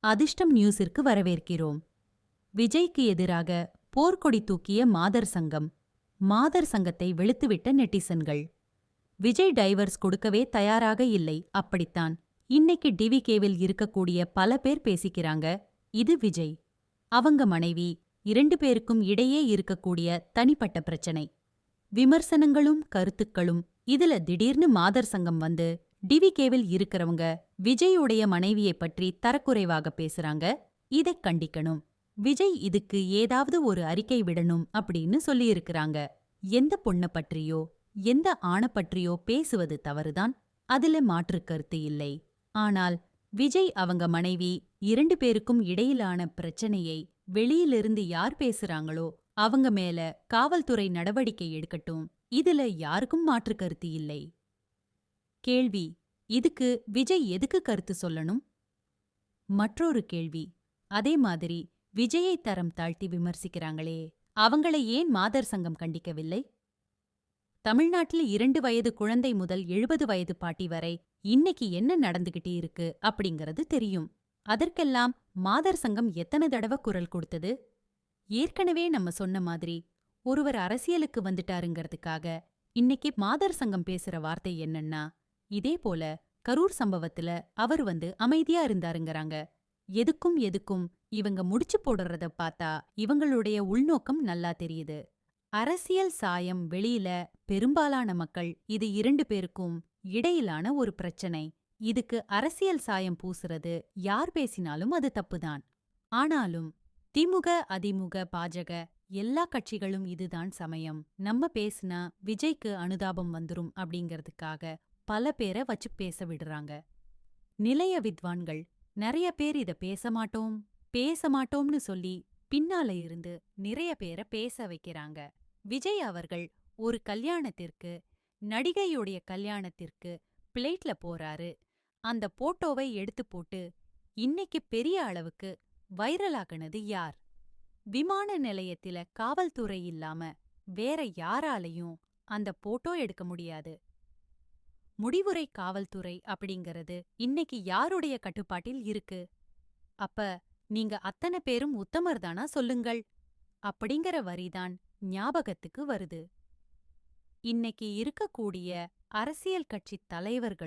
அதிர்ஷ்டம் நியூஸிற்கு வரவேற்கிறோம். விஜய்க்கு எதிராக போர்க்கொடி தூக்கிய மாதர் சங்கம். மாதர் சங்கத்தை வெளுத்துவிட்ட நெட்டிசன்கள். விஜய் டைவர்ஸ் கொடுக்கவே தயாராக இல்லை. அப்படித்தான் இன்னைக்கு டிவிகேவில் இருக்கக்கூடிய பல பேர் பேசிக்கிறாங்க. இது விஜய், அவங்க மனைவி, 2 பேருக்கும் இடையே இருக்கக்கூடிய தனிப்பட்ட பிரச்சனை. விமர்சனங்களும் கருத்துக்களும். இதுல திடீர்னு மாதர் சங்கம் வந்து டிவிகேவில் இருக்கிறவங்க விஜயுடைய மனைவியை பற்றி தரக்குறைவாக பேசுறாங்க. இதைக் கண்டிக்கணும். விஜய் இதுக்கு ஏதாவது ஒரு அறிக்கை விடணும் அப்படின்னு சொல்லியிருக்கிறாங்க. எந்த பொண்ண பற்றியோ எந்த ஆண பற்றியோ பேசுவது தவறுதான், அதுல மாற்றுக் கருத்து இல்லை. ஆனால் விஜய் அவங்க மனைவி 2 பேருக்கும் இடையிலான பிரச்சனையை வெளியிலிருந்து யார் பேசுறாங்களோ அவங்க மேல காவல்துறை நடவடிக்கை எடுக்கட்டும். இதுல யாருக்கும் மாற்றுக் கருத்து இல்லை. கேள்வி: இதுக்கு விஜய் எதுக்கு கருத்து சொல்லணும்? மற்றொரு கேள்வி: அதே மாதிரி விஜயை தரம் தாழ்த்தி விமர்சிக்கிறாங்களே, அவங்கள ஏன் மாதர் சங்கம் கண்டிக்கவில்லை? தமிழ்நாட்டில் 2 வயது குழந்தை முதல் 70 வயது பாட்டி வரை இன்னைக்கு என்ன நடந்துகிட்டு இருக்கு அப்படிங்கிறது தெரியும். அதற்கெல்லாம் மாதர் சங்கம் எத்தனை தடவை குரல் கொடுத்தது? ஏற்கனவே நம்ம சொன்ன மாதிரி ஒருவர் அரசியலுக்கு வந்துட்டாருங்கிறதுக்காக இன்னைக்கு மாதர் சங்கம் பேசுற வார்த்தை என்னன்னா, இதே போல கரூர் சம்பவத்துல அவர் அமைதியா இருந்தாருங்கறாங்க. எதுக்கும் இவங்க முடிச்சு போடுறத பார்த்தா இவங்களுடைய உள்நோக்கம் நல்லா தெரியுது. அரசியல் சாயம் வெளியில. பெரும்பாலான மக்கள் இது 2 பேருக்கும் இடையிலான ஒரு பிரச்சனை. இதுக்கு அரசியல் சாயம் பூசுறது யார் பேசினாலும் அது தப்புதான். ஆனாலும் திமுக, அதிமுக, பாஜக எல்லா கட்சிகளும் இதுதான் சமயம், நம்ம பேசுனா விஜய்க்கு அனுதாபம் வந்துரும் அப்படிங்கறதுக்காக பல பேரை வச்சு பேச விடுறாங்க. நிலைய வித்வான்கள் நிறைய பேர் இத பேச மாட்டோம்னு சொல்லி பின்னால இருந்து நிறைய பேரை பேச வைக்கிறாங்க. விஜய் அவர்கள் ஒரு கல்யாணத்திற்கு, நடிகையுடைய கல்யாணத்திற்கு பிளேட்ல போறாரு. அந்த போட்டோவை எடுத்து போட்டு இன்னைக்கு பெரிய அளவுக்கு வைரலாக்குனது யார்? விமான நிலையத்தில காவல்துறை இல்லாம வேற யாராலையும் அந்த போட்டோ எடுக்க முடியாது. முடிவுரை காவல்துறை அப்படிங்கறது இன்னைக்கு யாருடைய கட்டுப்பாட்டில் இருக்கு? அப்ப நீங்க அத்தனை பேரும் உத்தமர்தானா சொல்லுங்கள் அப்படிங்கிற வரிதான் ஞாபகத்துக்கு வருது. இன்னைக்கு இருக்கக்கூடிய அரசியல் கட்சி தலைவர்கள்